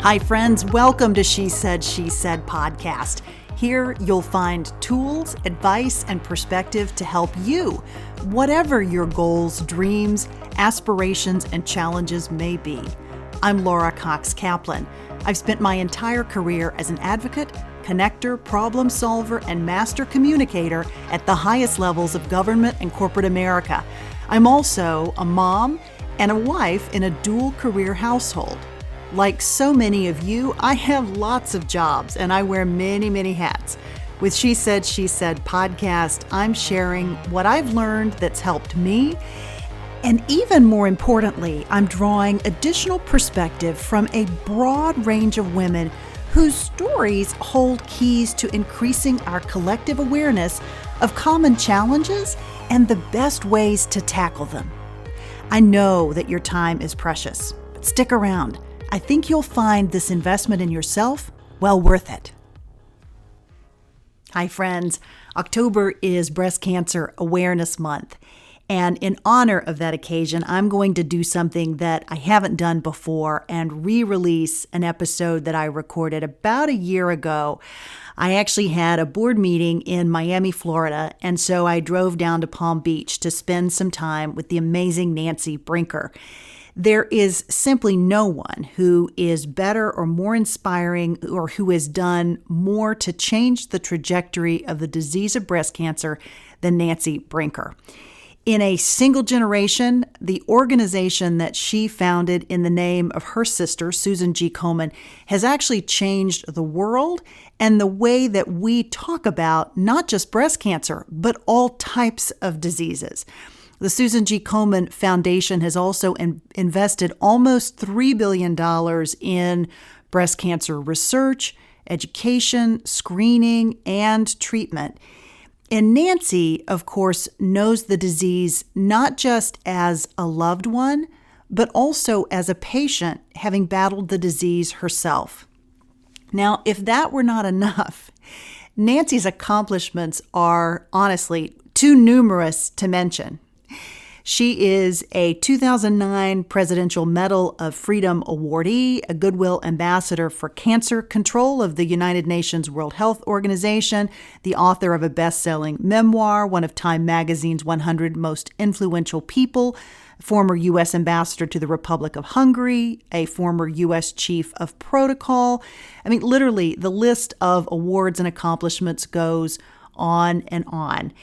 Hi, friends. Welcome to She Said podcast. Here you'll find tools, advice, and perspective to help you, whatever your goals, dreams, aspirations, and challenges may be. I'm Laura Cox Kaplan. I've spent my entire career as an advocate, connector, problem solver, and master communicator at the highest levels of government and corporate America. I'm also a mom and a wife in a dual career household. Like so many of you, I have lots of jobs and I wear many, many hats. With She Said podcast, I'm sharing what I've learned that's helped me. And even more importantly, I'm drawing additional perspective from a broad range of women whose stories hold keys to increasing our collective awareness of common challenges and the best ways to tackle them. I know that your time is precious, but stick around. I think you'll find this investment in yourself well worth it. Hi, friends. October is Breast Cancer Awareness Month. And in honor of that occasion, I'm going to do something that I haven't done before and re-release an episode that I recorded about a year ago. I actually had a board meeting in Miami, Florida, and so I drove down to Palm Beach to spend some time with the amazing Nancy Brinker. There is simply no one who is better or more inspiring or who has done more to change the trajectory of the disease of breast cancer than Nancy Brinker. In a single generation, the organization that she founded in the name of her sister, Susan G. Komen, has actually changed the world and the way that we talk about not just breast cancer, but all types of diseases. The Susan G. Komen Foundation has also invested almost $3 billion in breast cancer research, education, screening, and treatment. And Nancy, of course, knows the disease not just as a loved one, but also as a patient having battled the disease herself. Now, if that were not enough, Nancy's accomplishments are honestly too numerous to mention. She is a 2009 Presidential Medal of Freedom awardee, a Goodwill Ambassador for Cancer Control of the United Nations World Health Organization, the author of a best-selling memoir, one of Time Magazine's 100 Most Influential People, former U.S. Ambassador to the Republic of Hungary, a former U.S. Chief of Protocol. I mean, literally, the list of awards and accomplishments goes on and on.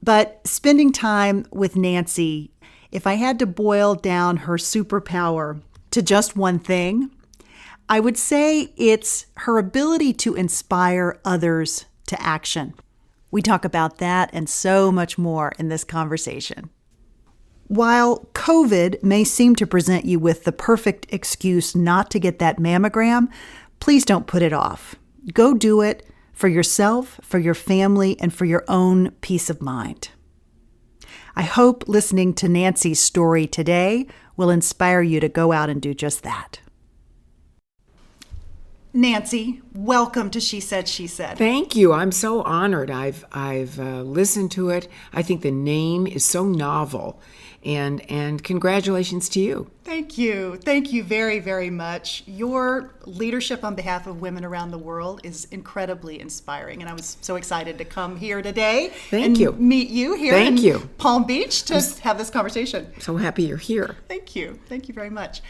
But spending time with Nancy, if I had to boil down her superpower to just one thing, I would say it's her ability to inspire others to action. We talk about that and so much more in this conversation. While COVID may seem to present you with the perfect excuse not to get that mammogram, please don't put it off. Go do it. For yourself, for your family, and for your own peace of mind. I hope listening to Nancy's story today will inspire you to go out and do just that. Nancy, welcome to She Said. Thank you. I'm so honored. I've listened to it. I think the name is so novel, and congratulations to you. Thank you. Thank you very, very much. Your leadership on behalf of women around the world is incredibly inspiring, and I was so excited to come here today and meet you here in Palm Beach to have this conversation. So happy you're here. Thank you. Thank you very much.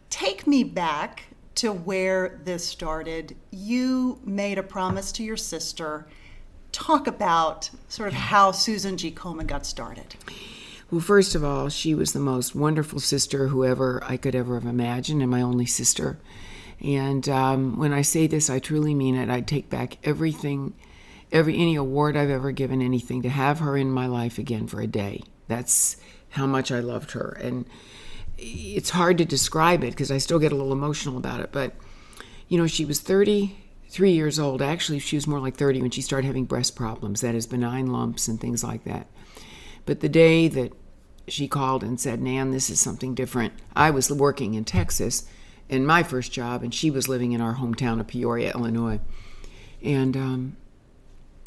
Take me back to where this started. You made a promise to your sister. Talk about sort of how Susan G. Komen got started. Well, first of all, she was the most wonderful sister I could ever have imagined, and my only sister. And when I say this, I truly mean it. I'd take back everything, any award I've ever given, anything, to have her in my life again for a day. That's how much I loved her. And it's hard to describe it because I still get a little emotional about it. But, she was 33 years old. Actually, she was more like 30 when she started having breast problems, that is, benign lumps and things like that. But the day that she called and said, Nan, this is something different, I was working in Texas in my first job, and she was living in our hometown of Peoria, Illinois. And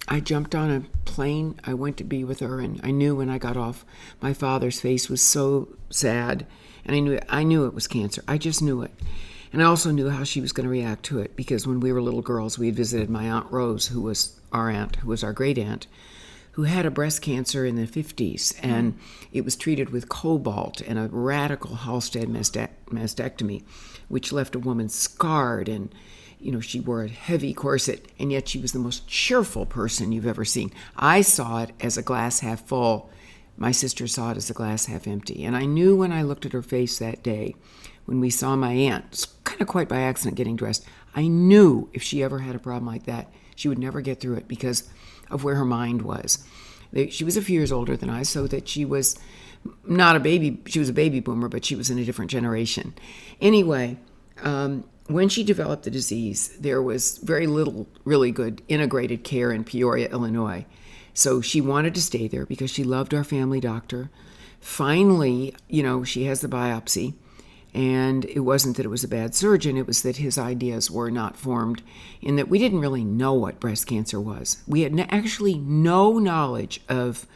I jumped on a plane. I went to be with her, and I knew when I got off, my father's face was so sad, and I knew it was cancer. I just knew it. And I also knew how she was going to react to it, because when we were little girls, we had visited my Aunt Rose, who was our aunt, who was our great aunt, who had a breast cancer in the 50s, and it was treated with cobalt and a radical Halsted mastectomy, which left a woman scarred, and she wore a heavy corset, and yet she was the most cheerful person you've ever seen. I saw it as a glass half full. My sister saw it as a glass half empty. And I knew when I looked at her face that day, when we saw my aunt, kind of quite by accident, getting dressed, I knew if she ever had a problem like that, she would never get through it because of where her mind was. She was a few years older than I, so that she was not a baby. She was a baby boomer, but she was in a different generation. Anyway, when she developed the disease, there was very little really good integrated care in Peoria, Illinois. So she wanted to stay there because she loved our family doctor. Finally, she has the biopsy. And it wasn't that it was a bad surgeon, it was that his ideas were not formed, in that we didn't really know what breast cancer was. We had actually no knowledge of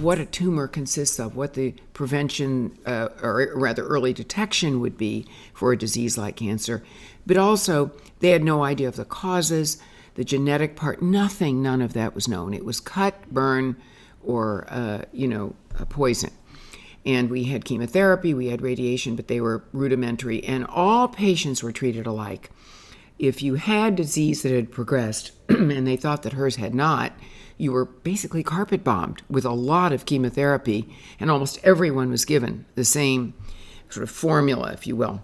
what a tumor consists of, what the prevention, or rather early detection would be for a disease like cancer. But also, they had no idea of the causes, the genetic part, none of that was known. It was cut, burn, or, a poison. And we had chemotherapy, we had radiation, but they were rudimentary, and all patients were treated alike. If you had disease that had progressed, and they thought that hers had not, you were basically carpet bombed with a lot of chemotherapy, and almost everyone was given the same sort of formula, if you will.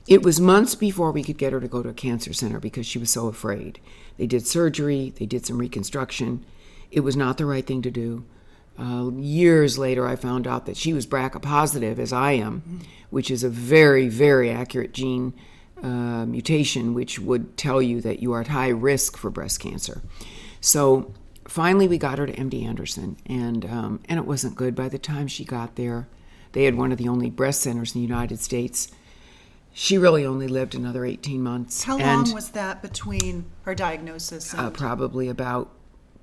It was months before we could get her to go to a cancer center because she was so afraid. They did surgery, they did some reconstruction. It was not the right thing to do. Years later, I found out that she was BRCA positive, as I am, which is a very, very accurate gene mutation, which would tell you that you are at high risk for breast cancer. So finally, we got her to MD Anderson, and it wasn't good. By the time she got there, they had one of the only breast centers in the United States. She really only lived another 18 months. How long was that between her diagnosis? Probably about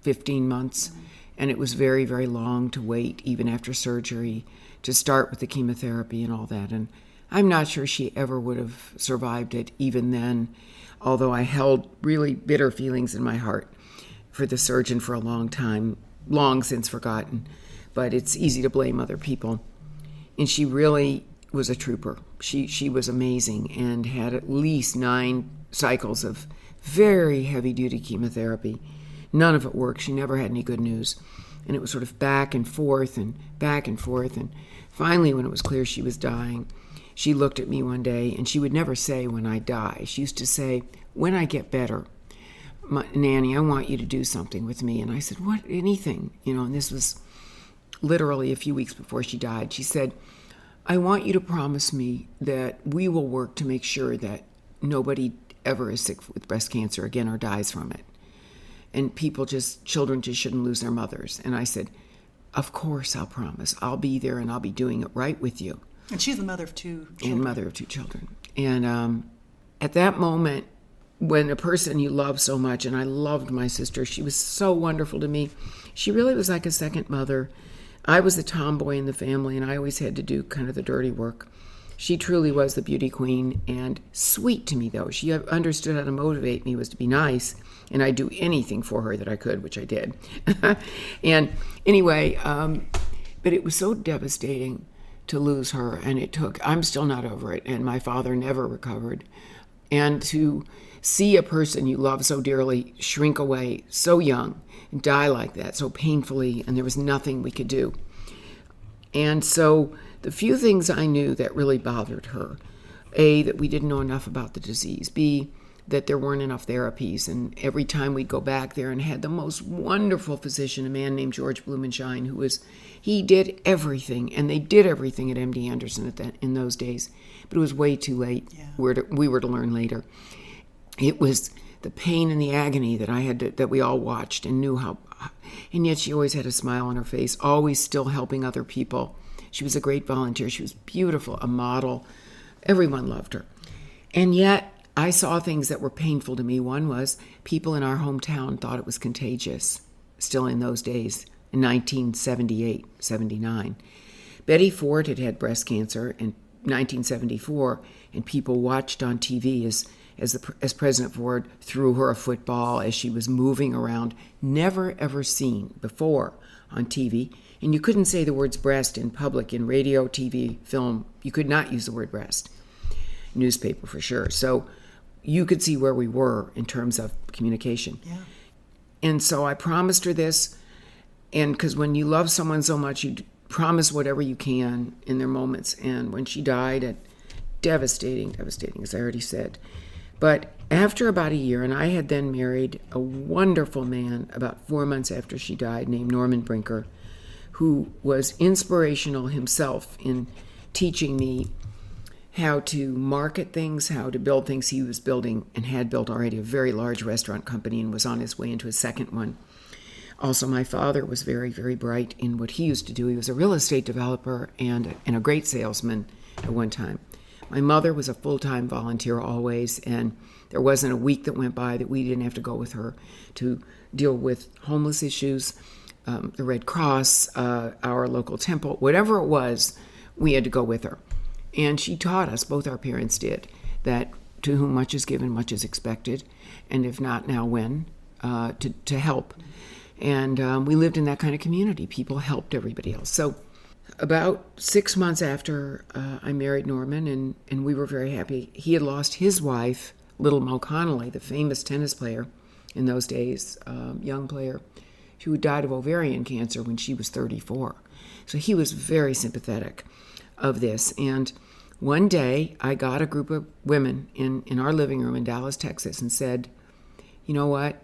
15 months. And it was very, very long to wait, even after surgery, to start with the chemotherapy and all that. And I'm not sure she ever would have survived it even then, although I held really bitter feelings in my heart for the surgeon for a long time, long since forgotten. But it's easy to blame other people. And she really was a trooper. She was amazing and had at least 9 cycles of very heavy-duty chemotherapy. None of it worked. She never had any good news. And it was sort of back and forth and back and forth. And finally, when it was clear she was dying, she looked at me one day, and she would never say when I die. She used to say, when I get better, Nanny, I want you to do something with me. And I said, what? Anything. And this was literally a few weeks before she died. She said, I want you to promise me that we will work to make sure that nobody ever is sick with breast cancer again or dies from it. And children just shouldn't lose their mothers. And I said, of course I'll promise. I'll be there and I'll be doing it right with you. And she's the mother of 2 children. And mother of 2 children. And at that moment, when a person you love so much, and I loved my sister, she was so wonderful to me. She really was like a second mother. I was the tomboy in the family, and I always had to do kind of the dirty work. She truly was the beauty queen, and sweet to me, though. She understood how to motivate me, was to be nice, and I'd do anything for her that I could, which I did. And anyway, but it was so devastating to lose her, and I'm still not over it, and my father never recovered. And to see a person you love so dearly shrink away so young and die like that so painfully, and there was nothing we could do. And so the few things I knew that really bothered her, A, that we didn't know enough about the disease, B, that there weren't enough therapies, and every time we'd go back there and had the most wonderful physician, a man named George Blumenshine, he did everything, and they did everything at MD Anderson in those days, but it was way too late. Yeah. We were to learn later. It was the pain and the agony that we all watched and knew how, and yet she always had a smile on her face, always still helping other people. She was a great volunteer. She was beautiful, a model. Everyone loved her. And yet I saw things that were painful to me. One was people in our hometown thought it was contagious, still in those days, in 1978, 79. Betty Ford had breast cancer in 1974. and people watched on TV as President Ford threw her a football as she was moving around, never ever seen before on TV. And you couldn't say the words breast in public, in radio, TV, film. You could not use the word breast. Newspaper for sure. So you could see where we were in terms of communication. Yeah. And so I promised her this, and because when you love someone so much, you promise whatever you can in their moments. And when she died, devastating, as I already said. But after about a year, and I had then married a wonderful man about 4 months after she died named Nancy Brinker, who was inspirational himself in teaching me how to market things, how to build things. He was building and had built already a very large restaurant company and was on his way into a second one. Also, my father was very, very bright in what he used to do. He was a real estate developer and a great salesman at one time. My mother was a full-time volunteer always, and there wasn't a week that went by that we didn't have to go with her to deal with homeless issues, the Red Cross, our local temple, whatever it was, we had to go with her. And she taught us, both our parents did, that to whom much is given, much is expected, and if not now, when, to help. And we lived in that kind of community. People helped everybody else. So about 6 months after I married Norman, and we were very happy, he had lost his wife, Little Mo Connolly, the famous tennis player in those days, young player, who died of ovarian cancer when she was 34. So he was very sympathetic of this. And one day I got a group of women in our living room in Dallas, Texas, and said, you know what?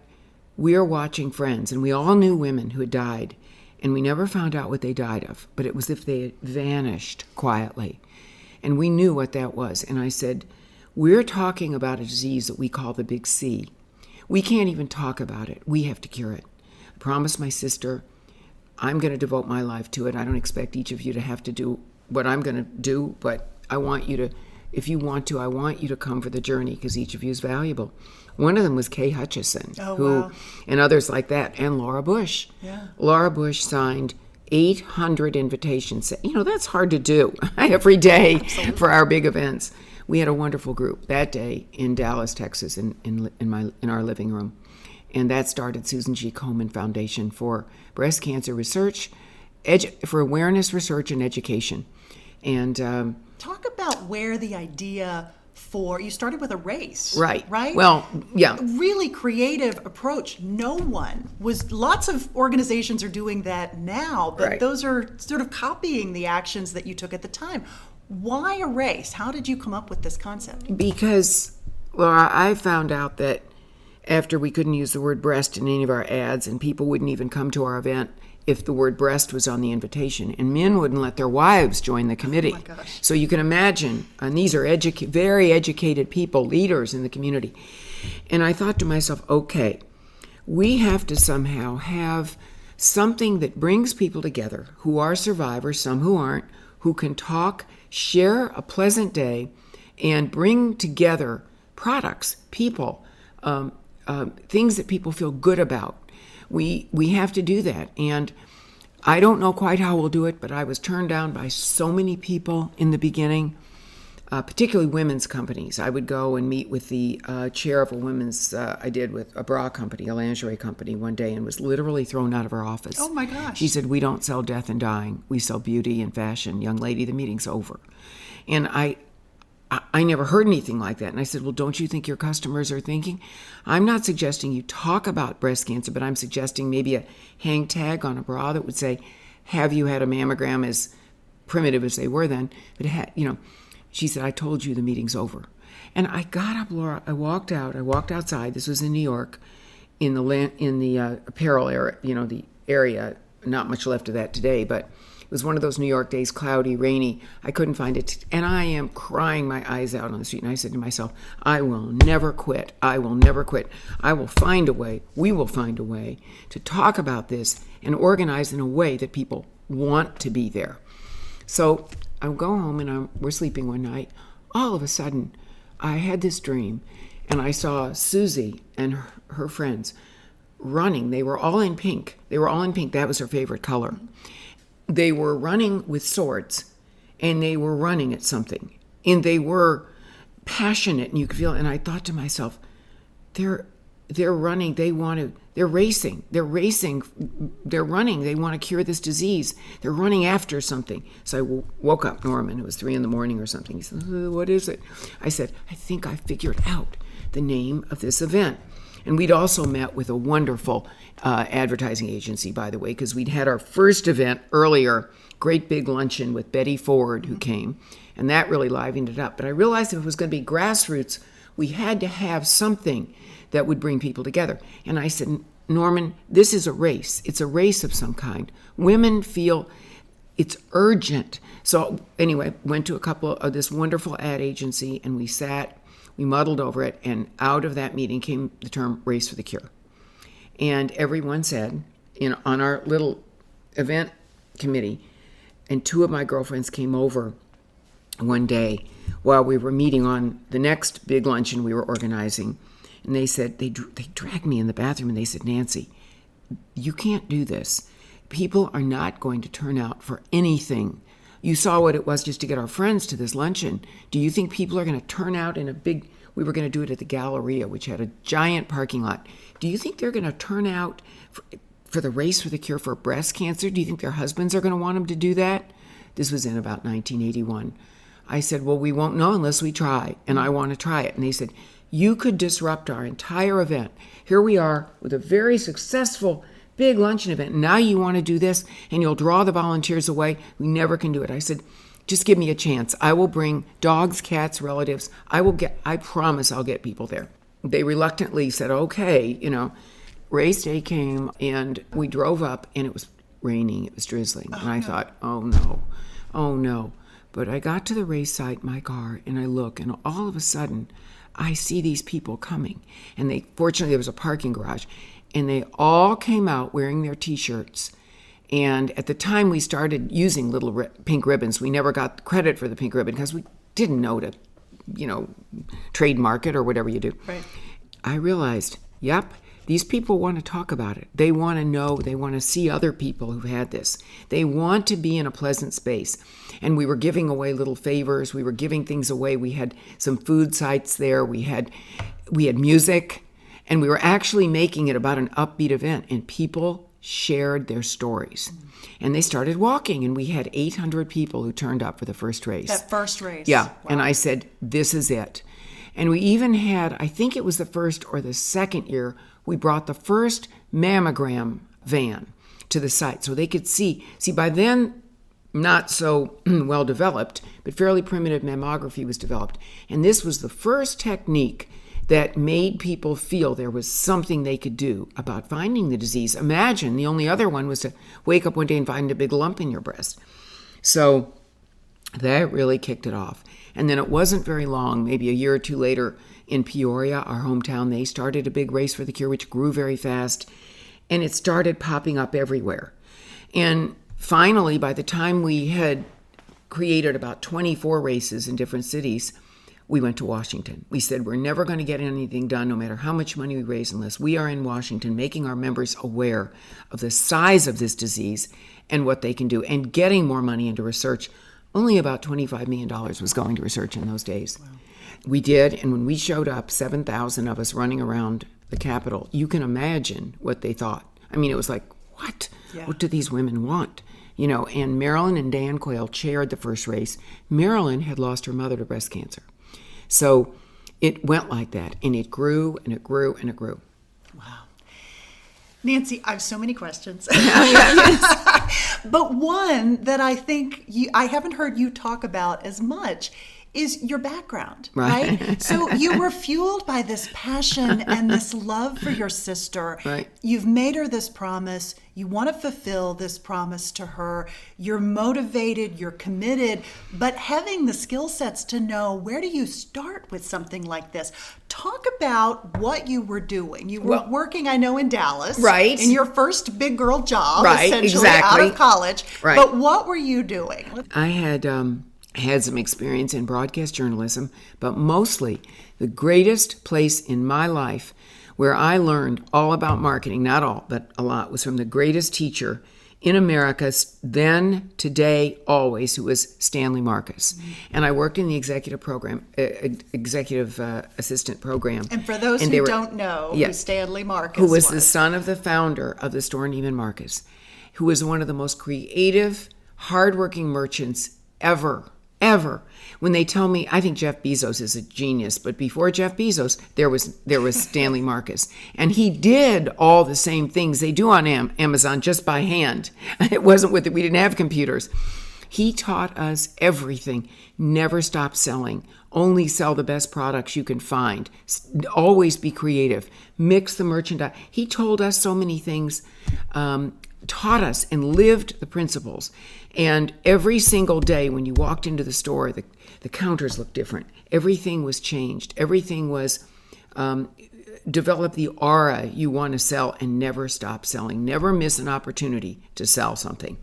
We are watching Friends, and we all knew women who had died, and we never found out what they died of, but it was if they had vanished quietly. And we knew what that was. And I said, we're talking about a disease that we call the Big C. We can't even talk about it. We have to cure it. I promised my sister, I'm going to devote my life to it. I don't expect each of you to have to do what I'm going to do, but I want you to, if you want to, I want you to come for the journey because each of you is valuable. One of them was Kay Hutchison, wow. And others like that, and Laura Bush. Yeah. Laura Bush signed 800 invitations. You know, that's hard to do every day. Absolutely. For our big events. We had a wonderful group that day in Dallas, Texas, in our living room. And that started Susan G. Komen Foundation for Breast Cancer Research, for awareness, research, and education. And talk about where the idea for, you started with a race. Right. Right? Well, yeah. Really creative approach. Lots of organizations are doing that now, but Right. Those are sort of copying the actions that you took at the time. Why a race? How did you come up with this concept? Because, well, I found out that after we couldn't use the word breast in any of our ads, and people wouldn't even come to our event if the word breast was on the invitation, and men wouldn't let their wives join the committee. Oh my gosh. So you can imagine, and these are very educated people, leaders in the community. And I thought to myself, okay, we have to somehow have something that brings people together who are survivors, some who aren't, who can talk, share a pleasant day, and bring together products, people, things that people feel good about. We have to do that. And I don't know quite how we'll do it, but I was turned down by so many people in the beginning, particularly women's companies. I would go and meet with the chair of a women's, I did with a bra company, a lingerie company one day, and was literally thrown out of her office. Oh my gosh. She said, we don't sell death and dying. We sell beauty and fashion. Young lady, the meeting's over. And I never heard anything like that. And I said, well, don't you think your customers are thinking? I'm not suggesting you talk about breast cancer, but I'm suggesting maybe a hang tag on a bra that would say, have you had a mammogram, as primitive as they were then? But she said, I told you the meeting's over. And I got up, Laura, I walked outside. This was in New York, in the apparel area, the area, not much left of that today, but it was one of those New York days, cloudy, rainy. I couldn't find it. And I am crying my eyes out on the street. And I said to myself, I will never quit. I will never quit. I will find a way. We will find a way to talk about this and organize in a way that people want to be there. So I go home and we're sleeping one night. All of a sudden, I had this dream. And I saw Susie and her friends running. They were all in pink. That was her favorite color. They were running with swords, and they were running at something. And they were passionate, and you could feel it. And I thought to myself, they're running, they're racing, they're running, they want to cure this disease, they're running after something. So I woke up Norman, it was 3 a.m. or something. He said, what is it? I said, I think I figured out the name of this event. And we'd also met with a wonderful advertising agency, by the way, because we'd had our first event earlier, great big luncheon with Betty Ford, who came, and that really livened it up. But I realized if it was going to be grassroots, we had to have something that would bring people together. And I said, Norman, this is a race. It's a race of some kind. Women feel it's urgent. So anyway, went to a couple of this wonderful ad agency, and we sat, we muddled over it, and out of that meeting came the term Race for the Cure. And everyone said, on our little event committee, and 2 of my girlfriends came over one day while we were meeting on the next big luncheon we were organizing. And they said, they dragged me in the bathroom and they said, Nancy, you can't do this. People are not going to turn out for anything. You saw what it was just to get our friends to this luncheon. Do you think people are going to turn out in a big, we were going to do it at the Galleria, which had a giant parking lot. Do you think they're going to turn out for the Race for the Cure for breast cancer? Do you think their husbands are going to want them to do that? This was in about 1981. I said, well, we won't know unless we try, and I want to try it. And they said, you could disrupt our entire event. Here we are with a very successful big luncheon event. Now you want to do this, and you'll draw the volunteers away. We never can do it. I said, just give me a chance. I will bring dogs, cats, relatives. I promise I'll get people there. They reluctantly said, okay, race day came, and we drove up, and it was raining. It was drizzling. And I thought, oh no. But I got to the race site in my car, and I look, and all of a sudden, I see these people coming. And fortunately, there was a parking garage, and they all came out wearing their T-shirts. And at the time, we started using little pink ribbons. We never got credit for the pink ribbon because we didn't know to, trademark it or whatever you do. Right. I realized, yep, these people want to talk about it. They want to know. They want to see other people who've had this. They want to be in a pleasant space. And we were giving away little favors. We were giving things away. We had some food sites there. We had music. And we were actually making it about an upbeat event. And people shared their stories. And they started walking. And we had 800 people who turned up for the first race. That first race. Yeah. Wow. And I said, this is it. And we even had, I think it was the first or the second year, we brought the first mammogram van to the site so they could see. See, by then, not so well developed, but fairly primitive mammography was developed. And this was the first technique that made people feel there was something they could do about finding the disease. Imagine the only other one was to wake up one day and find a big lump in your breast. So that really kicked it off. And then it wasn't very long, maybe a year or two later, in Peoria, our hometown, they started a big Race for the Cure, which grew very fast. And it started popping up everywhere. And finally, by the time we had created about 24 races in different cities, we went to Washington. We said, we're never going to get anything done, no matter how much money we raise, unless we are in Washington making our members aware of the size of this disease and what they can do, and getting more money into research. Only about $25 million was going to research in those days. Wow. We did, and when we showed up, 7,000 of us running around the Capitol, you can imagine what they thought. I mean, it was like, what? Yeah. What do these women want? And Marilyn and Dan Quayle chaired the first race. Marilyn had lost her mother to breast cancer. So it went like that, and it grew, and it grew, and it grew. Wow. Nancy, I have so many questions. But one that I think I haven't heard you talk about as much is your background, right? So you were fueled by this passion and this love for your sister. Right. You've made her this promise. You want to fulfill this promise to her. You're motivated, you're committed, but having the skill sets to know where do you start with something like this? Talk about what you were doing. You were working, I know, in Dallas. Right. In your first big girl job, right, essentially, exactly. out of college. Right. But what were you doing? I had some experience in broadcast journalism, but mostly the greatest place in my life where I learned all about marketing, not all, but a lot, was from the greatest teacher in America, then, today, always, who was Stanley Marcus. Mm-hmm. And I worked in the executive program, executive assistant program. And for those who don't know who Stanley Marcus who was the son of the founder of the store Neiman Marcus, who was one of the most creative, hardworking merchants ever. When they tell me, I think Jeff Bezos is a genius, but before Jeff Bezos, there was Stanley Marcus. And he did all the same things they do on Amazon just by hand. It wasn't we didn't have computers. He taught us everything. Never stop selling. Only sell the best products you can find. Always be creative. Mix the merchandise. He told us so many things, taught us and lived the principles. And every single day when you walked into the store, the counters looked different. Everything was changed. Everything was develop the aura you want to sell and never stop selling. Never miss an opportunity to sell something.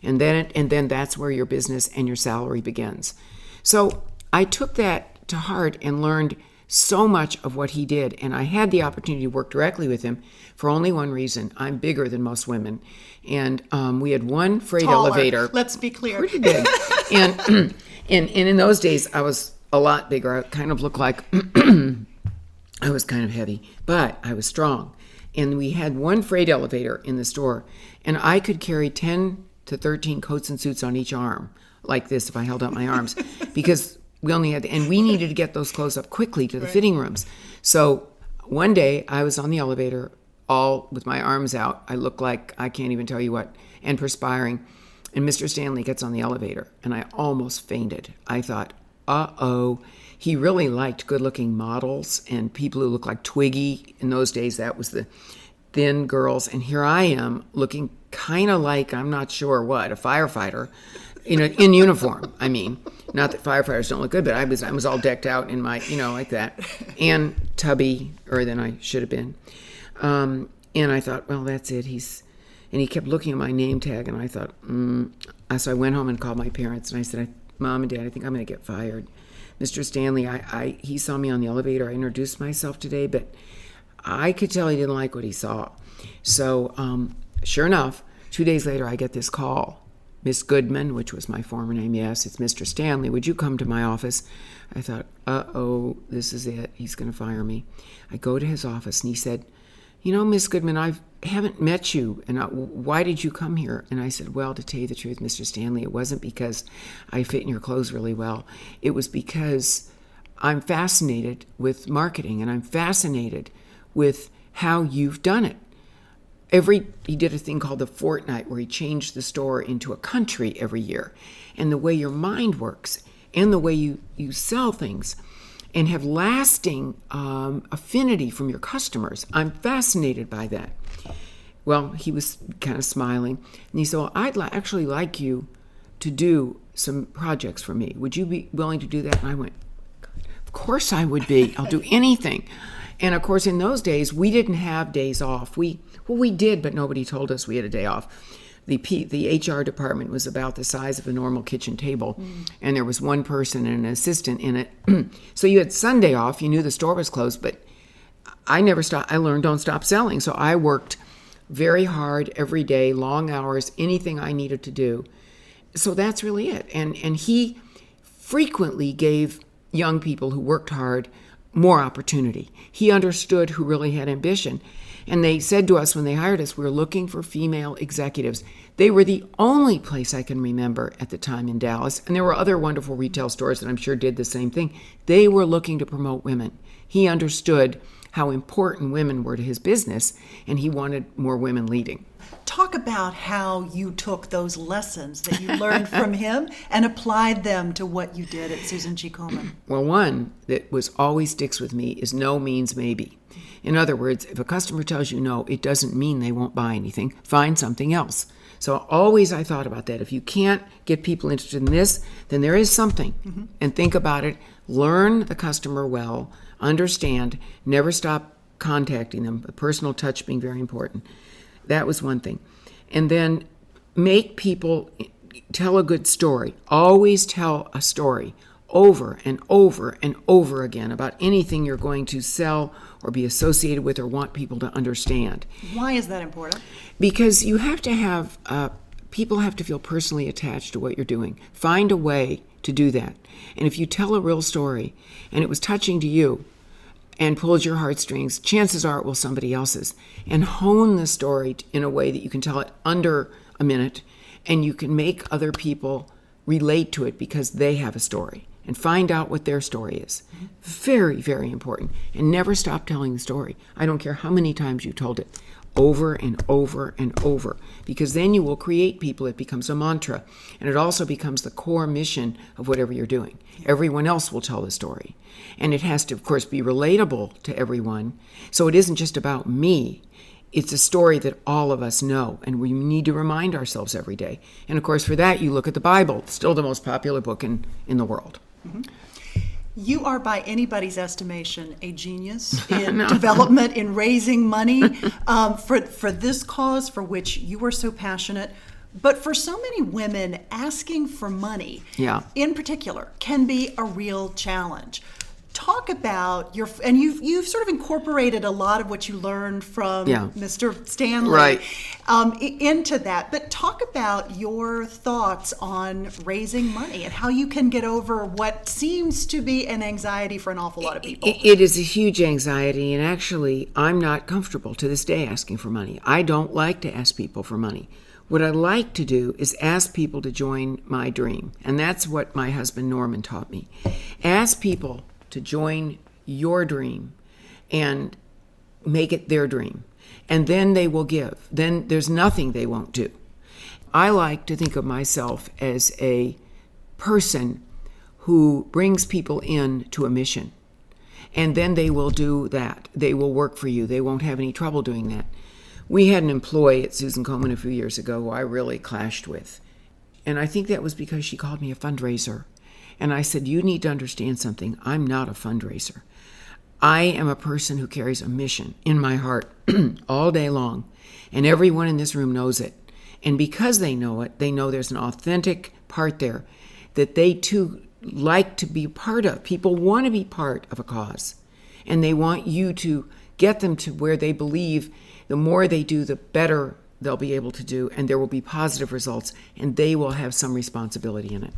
And then that's where your business and your salary begins. So I took that to heart and learned so much of what he did. And I had the opportunity to work directly with him for only one reason. I'm bigger than most women. And we had one freight elevator. Let's be clear. Pretty big. And in those days, I was a lot bigger. I kind of looked like I was kind of heavy, but I was strong. And we had one freight elevator in the store. And I could carry 10 to 13 coats and suits on each arm, like this if I held up my arms, because we only had, and we needed to get those clothes up quickly to the fitting rooms. So one day I was on the elevator, all with my arms out. I look like I can't even tell you what, and perspiring. And Mr. Stanley gets on the elevator, and I almost fainted. I thought, uh-oh. He really liked good-looking models and people who looked like Twiggy. In those days, that was the thin girls. And here I am looking kind of like, I'm not sure what, a firefighter, in uniform. I mean, not that firefighters don't look good, but I was all decked out in my, like that, and tubbier than I should have been. And I thought, well, that's it. And he kept looking at my name tag, and I thought, So I went home and called my parents, and I said, Mom and Dad, I think I'm going to get fired. Mr. Stanley, he saw me on the elevator. I introduced myself today, but I could tell he didn't like what he saw. So sure enough, 2 days later, I get this call. Miss Goodman, which was my former name, yes, it's Mr. Stanley. Would you come to my office? I thought, uh-oh, this is it. He's going to fire me. I go to his office, and he said, Miss Goodman, I haven't met you, and why did you come here? And I said, well, to tell you the truth, Mr. Stanley, it wasn't because I fit in your clothes really well. It was because I'm fascinated with marketing, and I'm fascinated with how you've done it. He did a thing called the Fortnight, where he changed the store into a country every year. And the way your mind works and the way you sell things and have lasting affinity from your customers. I'm fascinated by that. Well, he was kind of smiling. And he said, well, I'd actually like you to do some projects for me. Would you be willing to do that? And I went, of course I would be. I'll do anything. And of course, in those days, we didn't have days off. We did, but nobody told us we had a day off. The HR department was about the size of a normal kitchen table, and there was one person and an assistant in it. So you had Sunday off. You knew the store was closed, but I never stopped. I learned don't stop selling. So I worked very hard every day, long hours, anything I needed to do. So that's really it. And he frequently gave young people who worked hard more opportunity. He understood who really had ambition. And they said to us when they hired us, we were looking for female executives. They were the only place I can remember at the time in Dallas. And there were other wonderful retail stores that I'm sure did the same thing. They were looking to promote women. He understood how important women were to his business, and he wanted more women leading. Talk about how you took those lessons that you learned from him and applied them to what you did at Susan G. Komen. Well, one that always sticks with me is no means maybe. In other words, if a customer tells you no, it doesn't mean they won't buy anything. Find something else. So always I thought about that. If you can't get people interested in this, then there is something. Mm-hmm. And think about it. Learn the customer well. Understand. Never stop contacting them. The personal touch being very important. That was one thing. And then make people tell a good story. Always tell a story over and over and over again about anything you're going to sell or be associated with or want people to understand. Why is that important? Because you have to have people have to feel personally attached to what you're doing. Find a way to do that. And if you tell a real story and it was touching to you and pulled your heartstrings, chances are it will somebody else's. And hone the story in a way that you can tell it under a minute and you can make other people relate to it because they have a story. And find out what their story is. Very, very important. And never stop telling the story. I don't care how many times you told it. Over and over and over. Because then you will create people. It becomes a mantra. And it also becomes the core mission of whatever you're doing. Everyone else will tell the story. And it has to, of course, be relatable to everyone. So it isn't just about me. It's a story that all of us know, and we need to remind ourselves every day. And of course, for that, you look at the Bible, still the most popular book in the world. Mm-hmm. You are, by anybody's estimation, a genius in development, in raising money for this cause for which you are so passionate. But for so many women, asking for money, in particular, can be a real challenge. Talk about and you've sort of incorporated a lot of what you learned from Mr. Stanley into that. But talk about your thoughts on raising money and how you can get over what seems to be an anxiety for an awful lot of people. It is a huge anxiety, and actually, I'm not comfortable to this day asking for money. I don't like to ask people for money. What I like to do is ask people to join my dream, and that's what my husband Norman taught me. Ask people to join your dream and make it their dream. And then they will give. Then there's nothing they won't do. I like to think of myself as a person who brings people in to a mission. And then they will do that. They will work for you. They won't have any trouble doing that. We had an employee at Susan Komen a few years ago who I really clashed with. And I think that was because she called me a fundraiser. And I said, you need to understand something. I'm not a fundraiser. I am a person who carries a mission in my heart all day long. And everyone in this room knows it. And because they know it, they know there's an authentic part there that they too like to be part of. People want to be part of a cause. And they want you to get them to where they believe the more they do, the better they'll be able to do. And there will be positive results. And they will have some responsibility in it.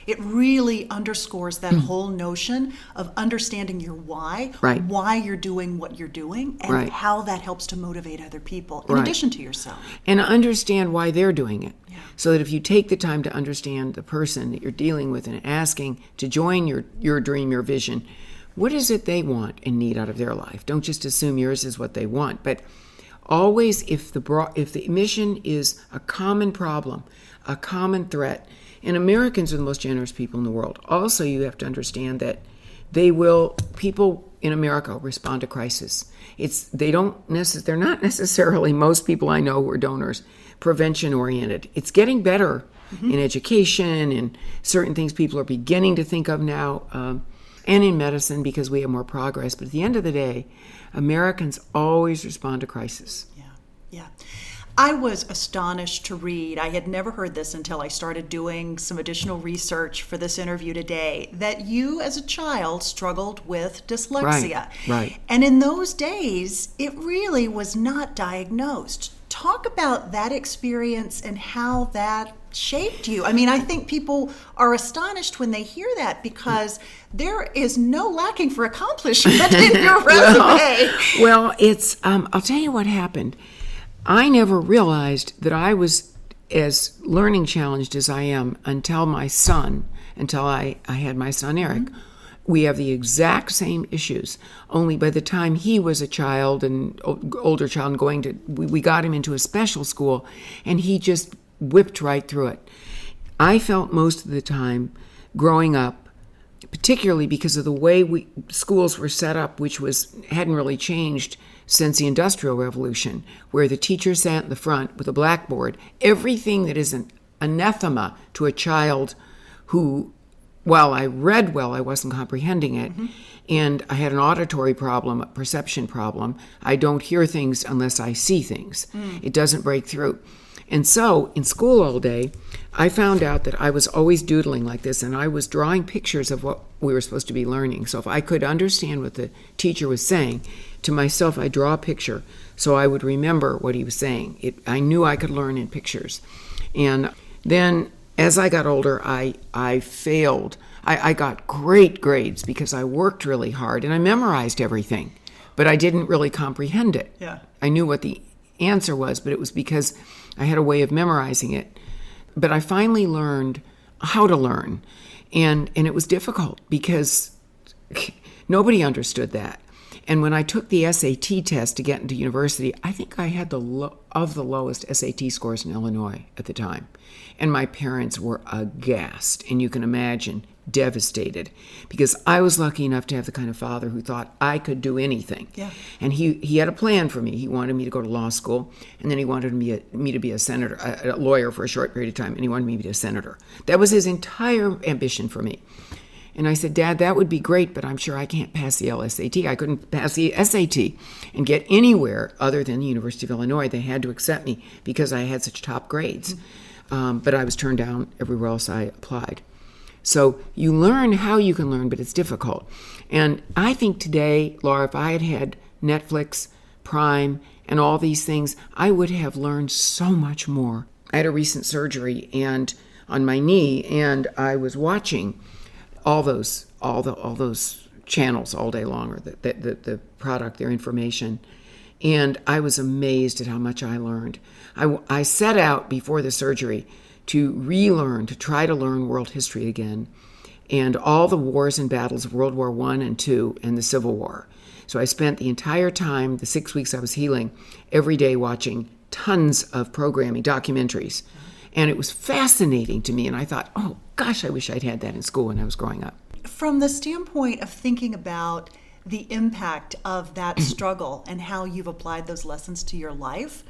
It really underscores that whole notion of understanding your why, why you're doing what you're doing, and how that helps to motivate other people, in addition to yourself. And understand why they're doing it. So that if you take the time to understand the person that you're dealing with and asking to join your dream, your vision, what is it they want and need out of their life? Don't just assume yours is what they want. But always, if the mission is a common problem, a common threat, and Americans are the most generous people in the world. Also, you have to understand that people in America respond to crisis. They're not necessarily, most people I know who are donors, prevention oriented. It's getting better in education and certain things people are beginning to think of now, and in medicine because we have more progress. But at the end of the day, Americans always respond to crisis. Yeah. I was astonished to read, I had never heard this until I started doing some additional research for this interview today, that you as a child struggled with dyslexia. Right. And in those days, it really was not diagnosed. Talk about that experience and how that shaped you. I mean, I think people are astonished when they hear that because there is no lacking for accomplishment in your resume. Well, it's, I'll tell you what happened. I never realized that I was as learning challenged as I am until I had my son, Eric. We have the exact same issues, only by the time he was a child and older child and we got him into a special school, and he just whipped right through it. I felt most of the time growing up, particularly because of the way schools were set up, which hadn't really changed since the Industrial Revolution, where the teacher sat in the front with a blackboard. Everything that is an anathema to a child who, while I read well, I wasn't comprehending it, and I had an auditory problem, a perception problem. I don't hear things unless I see things. It doesn't break through. And so in school all day, I found out that I was always doodling like this, and I was drawing pictures of what we were supposed to be learning. So if I could understand what the teacher was saying, to myself, I draw a picture so I would remember what he was saying. I knew I could learn in pictures. And then as I got older, I failed. I got great grades because I worked really hard and I memorized everything, but I didn't really comprehend it. Yeah. I knew what the answer was, but it was because I had a way of memorizing it. But I finally learned how to learn, and it was difficult because nobody understood that. And when I took the SAT test to get into university, I think I had the lowest SAT scores in Illinois at the time. And my parents were aghast, and you can imagine, devastated, because I was lucky enough to have the kind of father who thought I could do anything. Yeah. And he had a plan for me. He wanted me to go to law school, and then he wanted me to be a senator, a lawyer for a short period of time, and he wanted me to be a senator. That was his entire ambition for me. And I said, Dad, that would be great, but I'm sure I can't pass the LSAT. I couldn't pass the SAT and get anywhere other than the University of Illinois. They had to accept me because I had such top grades. But I was turned down everywhere else I applied. So you learn how you can learn, but it's difficult. And I think today, Laura, if I had had Netflix, Prime, and all these things, I would have learned so much more. I had a recent surgery and on my knee, and I was watching all those channels all day long, or the product, their information, and I was amazed at how much I learned. I set out before the surgery to relearn, to try to learn world history again, and all the wars and battles of World War I and II and the Civil War. So I spent the entire time, the 6 weeks I was healing, every day watching tons of programming, documentaries. And it was fascinating to me, and I thought, oh gosh, I wish I'd had that in school when I was growing up. From the standpoint of thinking about the impact of that struggle and how you've applied those lessons to your life,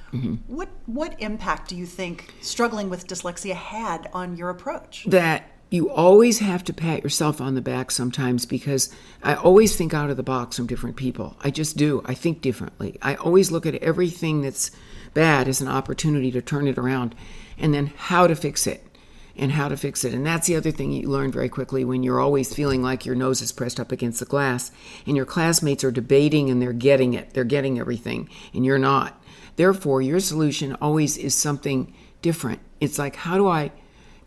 what impact do you think struggling with dyslexia had on your approach? That you always have to pat yourself on the back sometimes, because I always think out of the box from different people. I just do. I think differently. I always look at everything that's bad as an opportunity to turn it around, and then how to fix it. And that's the other thing you learn very quickly when you're always feeling like your nose is pressed up against the glass and your classmates are debating and they're getting it. They're getting everything and you're not. Therefore, your solution always is something different. It's like, how do I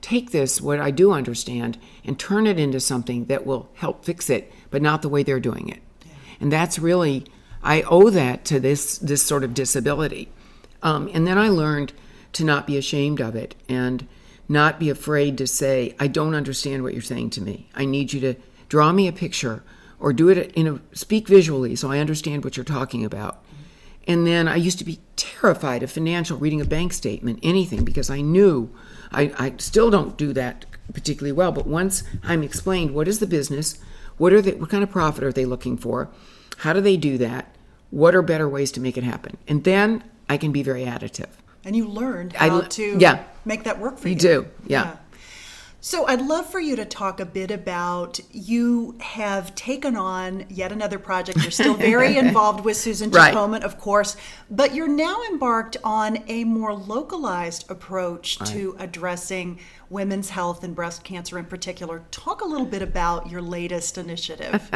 take this, what I do understand, and turn it into something that will help fix it, but not the way they're doing it. Yeah. And that's really, I owe that to this sort of disability. And then I learned to not be ashamed of it and not be afraid to say, I don't understand what you're saying to me. I need you to draw me a picture or do it speak visually so I understand what you're talking about. And then I used to be terrified of reading a bank statement, anything, because I knew, I still don't do that particularly well, but once I'm explained what is the business, what kind of profit are they looking for, how do they do that, what are better ways to make it happen, and then I can be very additive. And you learned how to make that work for you. You do, yeah. So I'd love for you to talk a bit about, you have taken on yet another project. You're still very involved with Susan G. Komen, of course, but you're now embarked on a more localized approach to addressing women's health and breast cancer in particular. Talk a little bit about your latest initiative.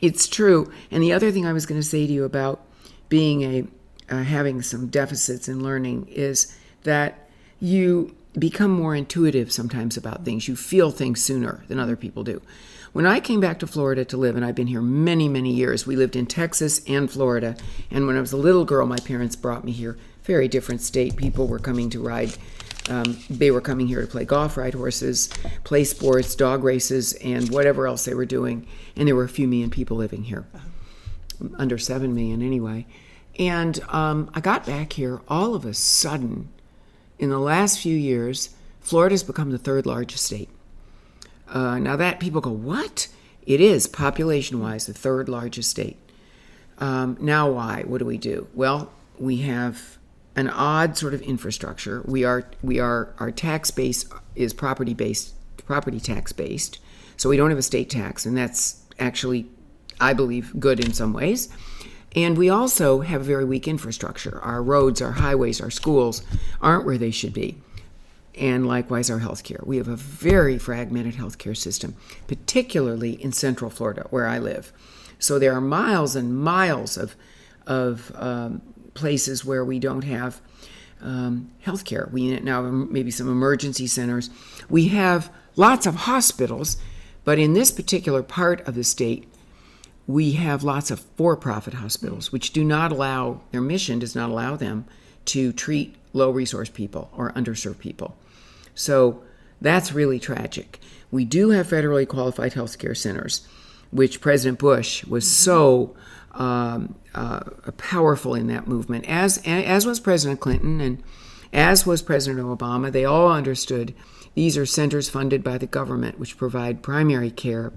It's true. And the other thing I was going to say to you about being having some deficits in learning is that you become more intuitive sometimes about things. You feel things sooner than other people do. When I came back to Florida to live, and I've been here many, many years, we lived in Texas and Florida, and when I was a little girl, my parents brought me here. Very different state. People were coming to ride. They were coming here to play golf, ride horses, play sports, dog races, and whatever else they were doing. And there were a few million people living here, under 7 million anyway. And I got back here, all of a sudden, in the last few years, Florida's become the third largest state. Now that people go, what? It is, population-wise, the third largest state. Now why? What do we do? Well, we have an odd sort of infrastructure. Our tax base is property tax based. So we don't have a state tax, and that's actually, I believe, good in some ways. And we also have a very weak infrastructure. Our roads, our highways, our schools aren't where they should be. And likewise, our healthcare. We have a very fragmented healthcare system, particularly in Central Florida, where I live. So there are miles and miles of places where we don't have healthcare. We now have maybe some emergency centers. We have lots of hospitals, but in this particular part of the state, we have lots of for-profit hospitals, which do not allow, their mission does not allow them to treat low-resource people or underserved people. So that's really tragic. We do have federally qualified healthcare centers, which President Bush was so powerful in that movement, as was President Clinton and as was President Obama. They all understood these are centers funded by the government, which provide primary care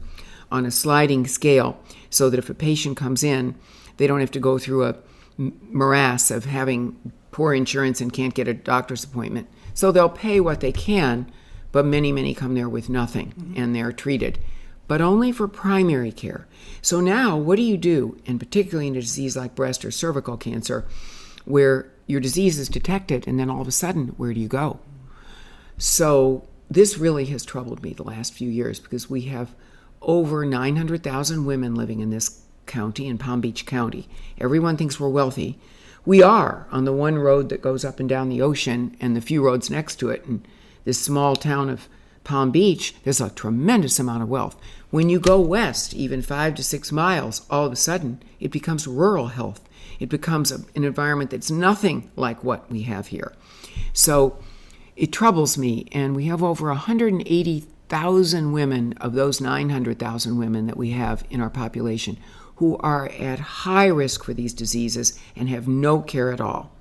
on a sliding scale so that if a patient comes in, they don't have to go through a morass of having poor insurance and can't get a doctor's appointment. So they'll pay what they can, but many come there with nothing, and they're treated, but only for primary care. So now what do you do, and particularly in a disease like breast or cervical cancer, where your disease is detected, and then all of a sudden, where do you go? So this really has troubled me the last few years, because we have over 900,000 women living in this county, in Palm Beach County. Everyone thinks we're wealthy. We are, on the one road that goes up and down the ocean and the few roads next to it. In this small town of Palm Beach, there's a tremendous amount of wealth. When you go west, even 5 to 6 miles, all of a sudden, it becomes rural health. It becomes an environment that's nothing like what we have here. So it troubles me, and we have over 180,000 women of those 900,000 women that we have in our population who are at high risk for these diseases and have no care at all.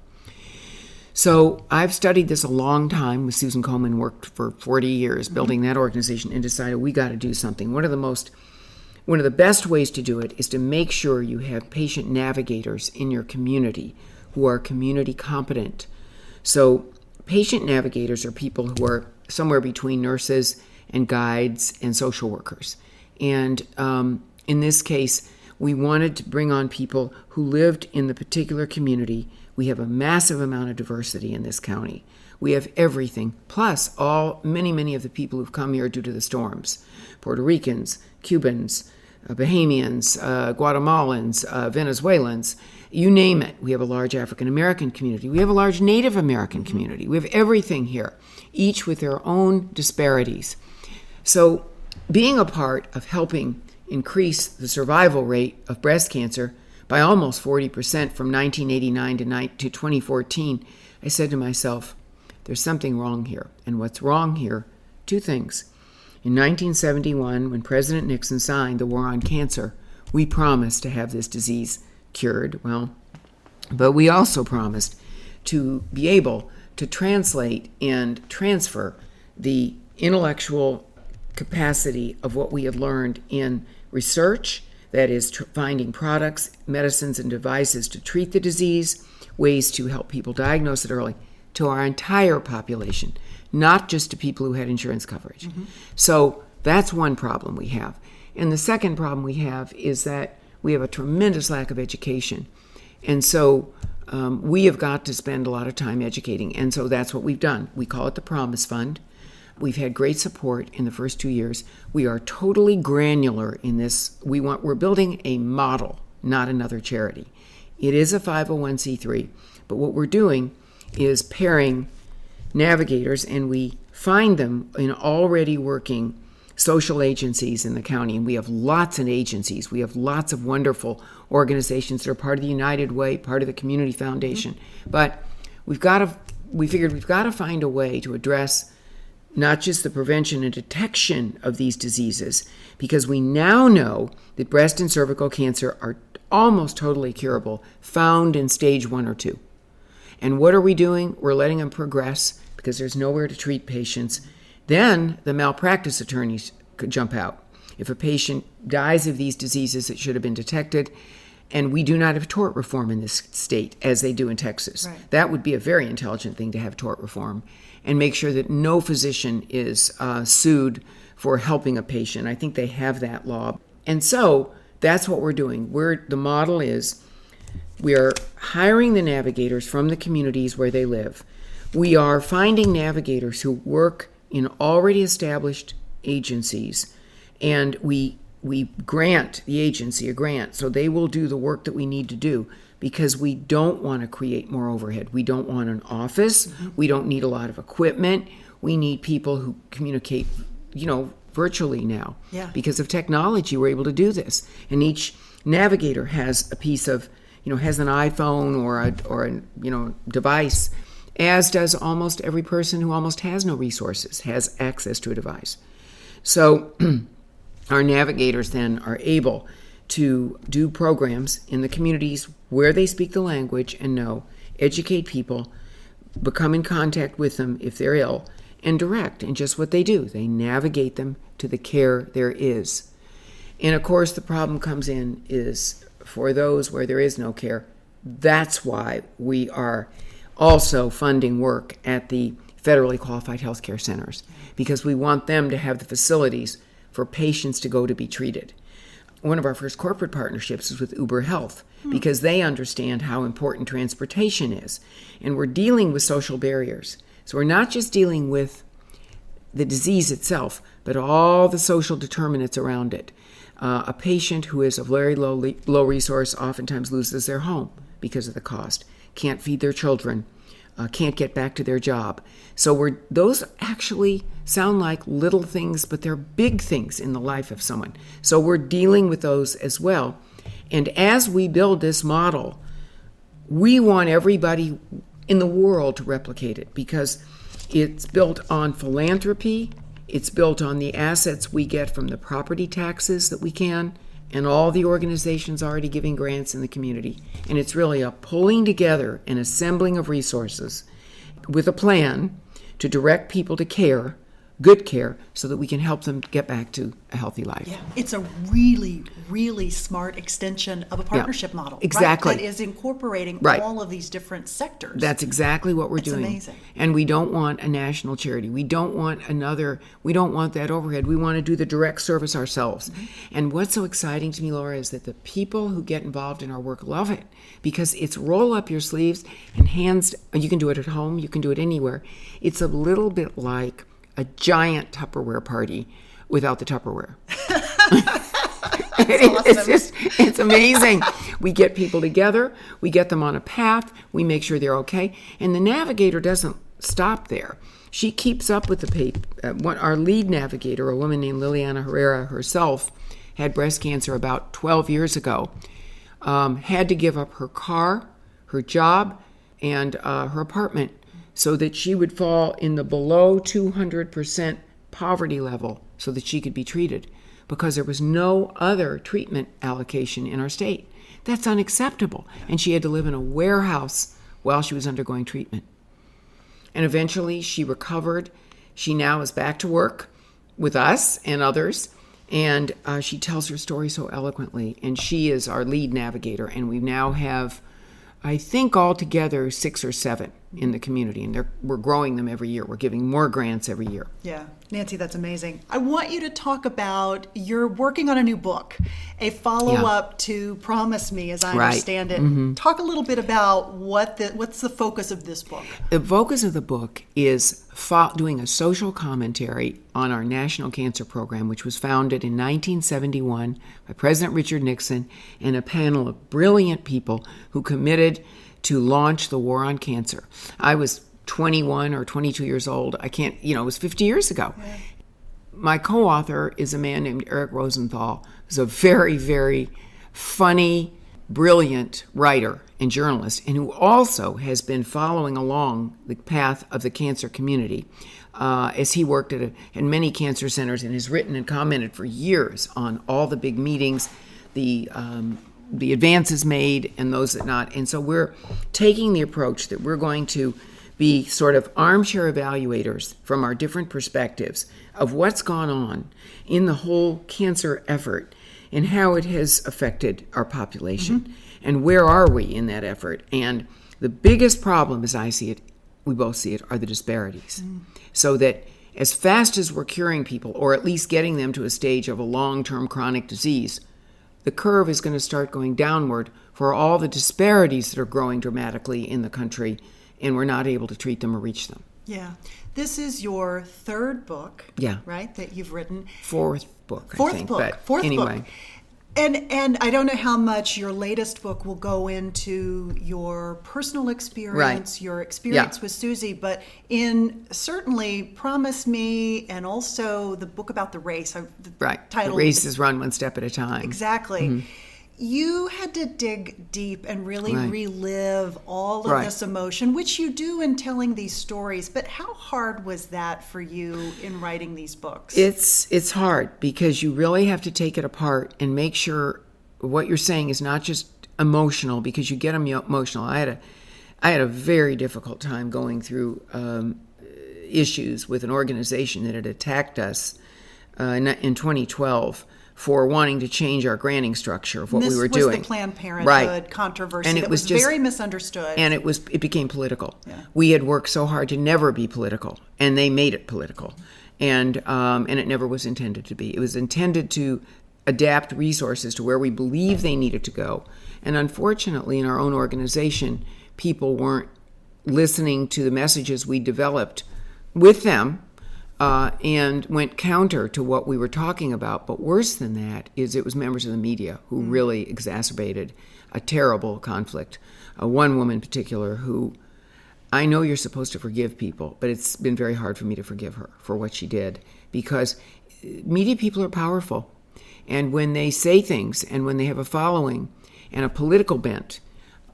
So I've studied this a long time with Susan Komen, worked for 40 years building that organization, and decided we got to do something. One of the best ways to do it is to make sure you have patient navigators in your community who are community competent. So patient navigators are people who are somewhere between nurses and guides and social workers. And in this case, we wanted to bring on people who lived in the particular community. We have a massive amount of diversity in this county. We have everything, plus many of the people who've come here due to the storms. Puerto Ricans, Cubans, Bahamians, Guatemalans, Venezuelans, you name it. We have a large African American community. We have a large Native American community. We have everything here, each with their own disparities. So being a part of helping increase the survival rate of breast cancer by almost 40% from 1989 to 2014, I said to myself, there's something wrong here. And what's wrong here? 2 things. In 1971, when President Nixon signed the War on Cancer, we promised to have this disease cured. But we also promised to be able to translate and transfer the intellectual capacity of what we had learned in research, that is finding products, medicines, and devices to treat the disease, ways to help people diagnose it early, to our entire population, not just to people who had insurance coverage. So that's one problem we have. And the second problem we have is that we have a tremendous lack of education. And so we have got to spend a lot of time educating. And so that's what we've done. We call it the Promise Fund. We've had great support in the first 2 years. We are totally granular in this. We're building a model, not another charity. It is a 501c3, but what we're doing is pairing navigators, and we find them in already working social agencies in the county. And we have lots of agencies. We have lots of wonderful organizations that are part of the United Way, part of the Community Foundation. But we figured we've got to find a way to address not just the prevention and detection of these diseases, because we now know that breast and cervical cancer are almost totally curable, found in stage 1 or 2. And what are we doing? We're letting them progress because there's nowhere to treat patients. Then the malpractice attorneys could jump out. If a patient dies of these diseases, it should have been detected. And we do not have tort reform in this state as they do in Texas. Right. That would be a very intelligent thing to have tort reform and make sure that no physician is sued for helping a patient. I think they have that law. And so that's what we're doing. The model is We are hiring the navigators from the communities where they live. We are finding navigators who work in already established agencies, and we grant the agency a grant so they will do the work that we need to do, because we don't want to create more overhead. We don't want an office. We don't need a lot of equipment. We need people who communicate, virtually now. Yeah. Because of technology, we're able to do this. And each navigator has a piece of, has an iPhone or a device, as does almost every person who almost has no resources, has access to a device. So our navigators then are able to do programs in the communities where they speak the language and educate people, become in contact with them if they're ill, and direct. And just what they do, they navigate them to the care there is. And of course, the problem comes in is for those where there is no care. That's why we are also funding work at the federally qualified healthcare centers, because we want them to have the facilities for patients to go to be treated. One of our first corporate partnerships is with Uber Health, because they understand how important transportation is. And we're dealing with social barriers. So we're not just dealing with the disease itself, but all the social determinants around it. A patient who is of very low resource oftentimes loses their home because of the cost, can't feed their children, can't get back to their job. So those actually sound like little things, but they're big things in the life of someone. So we're dealing with those as well. And as we build this model, we want everybody in the world to replicate it, because it's built on philanthropy, it's built on the assets we get from the property taxes that we can, and all the organizations already giving grants in the community. And it's really a pulling together and assembling of resources with a plan to direct people to care, good care, so that we can help them get back to a healthy life. Yeah, it's a really, really smart extension of a partnership model. Exactly. Right? That is incorporating all of these different sectors. That's exactly what we're doing. It's amazing. And we don't want a national charity. We don't want that overhead. We want to do the direct service ourselves. Mm-hmm. And what's so exciting to me, Laura, is that the people who get involved in our work love it, because it's roll up your sleeves and you can do it at home, you can do it anywhere. It's a little bit like a giant Tupperware party without the Tupperware. It's amazing. We get people together, we get them on a path, we make sure they're okay, and the navigator doesn't stop there. She keeps up with our lead navigator, a woman named Liliana Herrera herself, had breast cancer about 12 years ago, had to give up her car, her job, and her apartment so that she would fall in the below 200% poverty level so that she could be treated, because there was no other treatment allocation in our state. That's unacceptable. And she had to live in a warehouse while she was undergoing treatment. And eventually she recovered. She now is back to work with us and others. And she tells her story so eloquently. And she is our lead navigator. And we now have, I think, altogether 6 or 7 in the community, and we're growing them every year. We're giving more grants every year. Yeah, Nancy, that's amazing. I want you to talk about, you're working on a new book, a follow-up to Promise Me, as I understand it. Mm-hmm. Talk a little bit about what's the focus of this book. The focus of the book is doing a social commentary on our National Cancer Program, which was founded in 1971 by President Richard Nixon and a panel of brilliant people who committed to launch the war on cancer. I was 21 or 22 years old. It was 50 years ago. Yeah. My co-author is a man named Eric Rosenthal, who's a very, very funny, brilliant writer and journalist, and who also has been following along the path of the cancer community as he worked at many cancer centers and has written and commented for years on all the big meetings, the advances made and those that not. And so we're taking the approach that we're going to be sort of armchair evaluators from our different perspectives of what's gone on in the whole cancer effort and how it has affected our population. Mm-hmm. And where are we in that effort? And the biggest problem, as I see it, we both see it, are the disparities. Mm. So that as fast as we're curing people, or at least getting them to a stage of a long-term chronic disease, the curve is going to start going downward for all the disparities that are growing dramatically in the country, and we're not able to treat them or reach them. Yeah. This is your third book, right, that you've written. Fourth book. Fourth book. And I don't know how much your latest book will go into your personal experience, your experience with Susie, but in certainly Promise Me and also the book about the race. The race is run one step at a time. Exactly. Mm-hmm. You had to dig deep and really relive all of this emotion, which you do in telling these stories. But how hard was that for you in writing these books? It's hard because you really have to take it apart and make sure what you're saying is not just emotional, because you get emotional. I had a very difficult time going through issues with an organization that had attacked us in 2012. For wanting to change our granting structure of what we were doing. This was the Planned Parenthood controversy, and it was just very misunderstood. And it became political. Yeah. We had worked so hard to never be political, and they made it political. And it never was intended to be. It was intended to adapt resources to where we believe they needed to go. And unfortunately, in our own organization, people weren't listening to the messages we developed with them, and went counter to what we were talking about. But worse than that is it was members of the media who really exacerbated a terrible conflict. One woman in particular who, I know you're supposed to forgive people, but it's been very hard for me to forgive her for what she did, because media people are powerful. And when they say things and when they have a following and a political bent,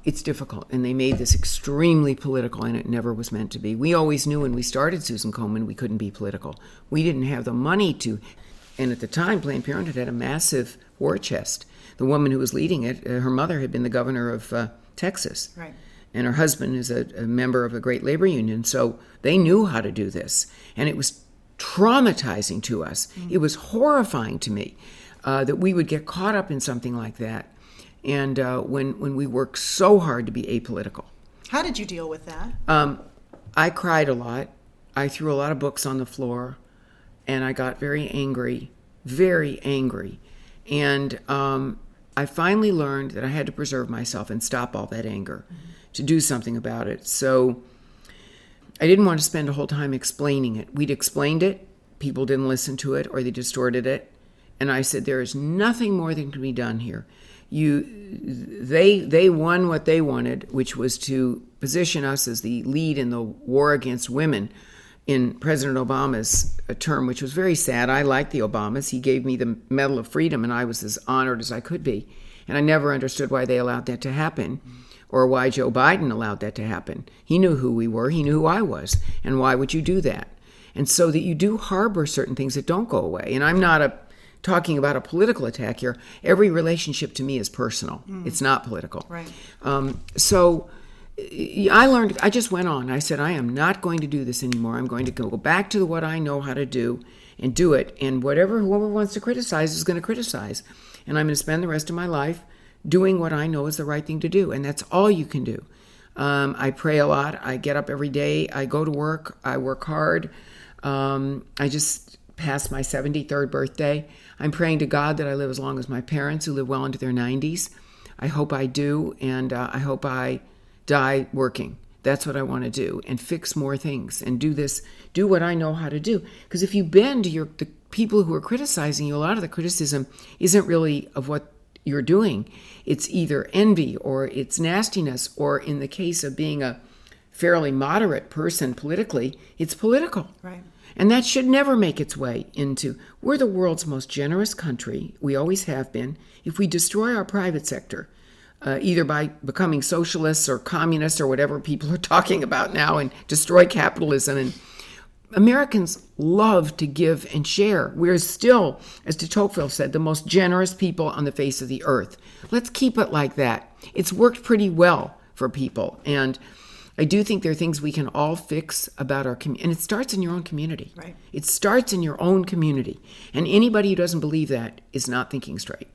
it's difficult, and they made this extremely political, and it never was meant to be. We always knew when we started Susan Komen we couldn't be political. We didn't have the money to, and at the time Planned Parenthood had a massive war chest. The woman who was leading it, her mother had been the governor of Texas, and her husband is a member of a great labor union, so they knew how to do this, and it was traumatizing to us. It was horrifying to me that we would get caught up in something like that. And when we worked so hard to be apolitical. How did you deal with that? I cried a lot. I threw a lot of books on the floor, and I got very angry. And I finally learned that I had to preserve myself and stop all that anger to do something about it. So I didn't want to spend a whole time explaining it. We'd explained it. People didn't listen to it, or they distorted it. And I said, there is nothing more that can be done here. They won what they wanted, which was to position us as the lead in the war against women in President Obama's term, which was very sad. I liked the Obamas. He gave me the Medal of Freedom, and I was as honored as I could be. And I never understood why they allowed that to happen, or why Joe Biden allowed that to happen. He knew who we were. He knew who I was. And why would you do that? And so that you do harbor certain things that don't go away. And I'm not talking about a political attack here. Every relationship to me is personal. It's not political. Right. So I learned, I just went on. I said, I am not going to do this anymore. I'm going to go back to what I know how to do and do it. And whoever wants to criticize is going to criticize. And I'm going to spend the rest of my life doing what I know is the right thing to do. And that's all you can do. I pray a lot. I get up every day. I go to work. I work hard. I just passed my 73rd birthday. I'm praying to God that I live as long as my parents, who live well into their 90s. I hope I do, and I hope I die working. That's what I want to do, and fix more things, and do what I know how to do. Because if you bend to the people who are criticizing you, a lot of the criticism isn't really of what you're doing. It's either envy, or it's nastiness, or in the case of being a fairly moderate person politically, it's political. Right. And that should never make its way into, we're the world's most generous country, we always have been. If we destroy our private sector, either by becoming socialists or communists or whatever people are talking about now, and destroy capitalism, and Americans love to give and share. We're still, as de Tocqueville said, the most generous people on the face of the earth. Let's keep it like that. It's worked pretty well for people, and I do think there are things we can all fix about our community. And it starts in your own community. Right. It starts in your own community. And anybody who doesn't believe that is not thinking straight.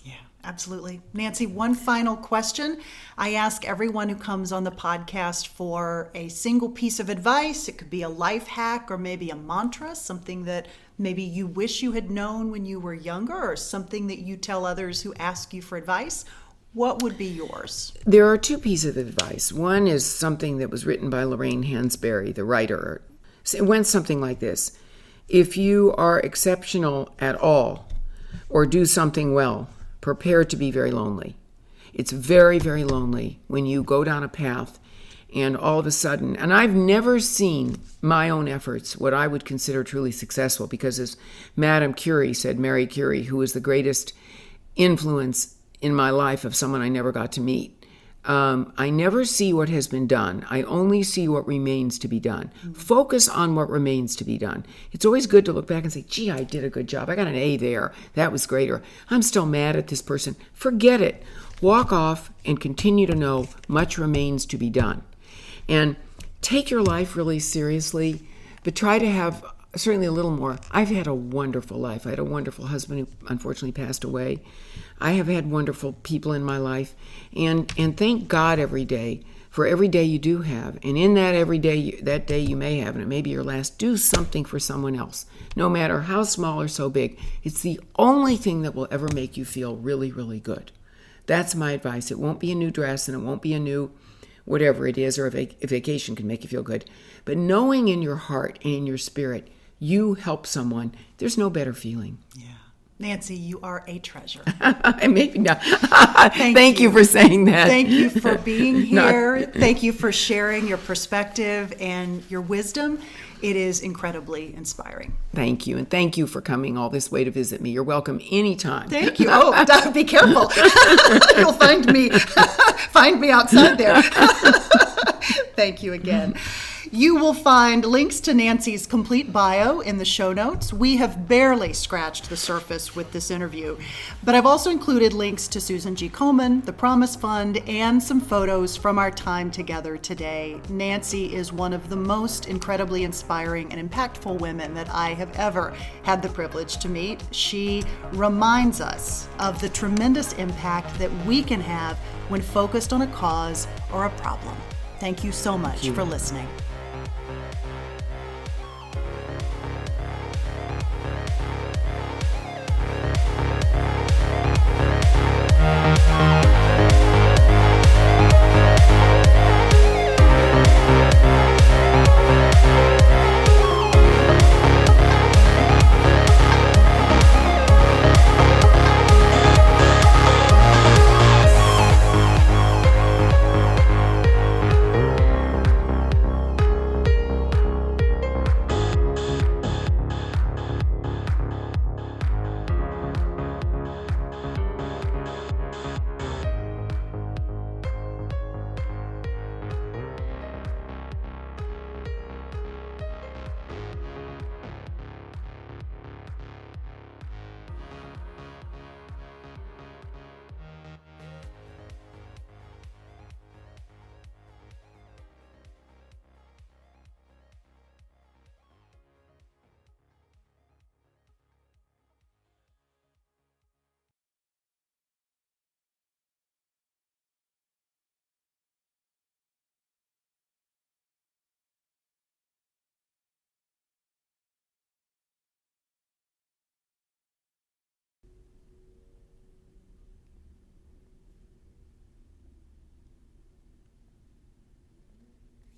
Yeah. Absolutely. Nancy, one final question. I ask everyone who comes on the podcast for a single piece of advice. It could be a life hack or maybe a mantra, something that maybe you wish you had known when you were younger, or something that you tell others who ask you for advice. What would be yours? There are two pieces of advice. One is something that was written by Lorraine Hansberry, the writer. It went something like this. If you are exceptional at all or do something well, prepare to be very lonely. It's very, very lonely when you go down a path and all of a sudden, and I've never seen my own efforts, what I would consider truly successful, because as Madame Curie said, Marie Curie, who was the greatest influence in my life of someone I never got to meet, I never see what has been done. I only see what remains to be done. Focus on what remains to be done. It's always good to look back and say, gee, I did a good job. I got an A there. That was great. Or I'm still mad at this person. Forget it. Walk off and continue to know much remains to be done. And take your life really seriously, but try to have certainly a little more. I've had a wonderful life. I had a wonderful husband who unfortunately passed away. I have had wonderful people in my life, and thank God every day for every day you do have. And in that every day, that day you may have, and it may be your last, do something for someone else, no matter how small or so big. It's the only thing that will ever make you feel really, really good. That's my advice. It won't be a new dress, and it won't be a new whatever it is, or a vacation can make you feel good. But knowing in your heart and in your spirit, you help someone, there's no better feeling. Yeah. Nancy, you are a treasure. Maybe not. Thank you for saying that. Thank you for being here. Thank you for sharing your perspective and your wisdom. It is incredibly inspiring. Thank you. And thank you for coming all this way to visit me. You're welcome anytime. Thank you. Oh, be careful. You'll find me outside there. Thank you again. You will find links to Nancy's complete bio in the show notes. We have barely scratched the surface with this interview, but I've also included links to Susan G. Komen, the Promise Fund, and some photos from our time together today. Nancy is one of the most incredibly inspiring and impactful women that I have ever had the privilege to meet. She reminds us of the tremendous impact that we can have when focused on a cause or a problem. Thank you so much for listening.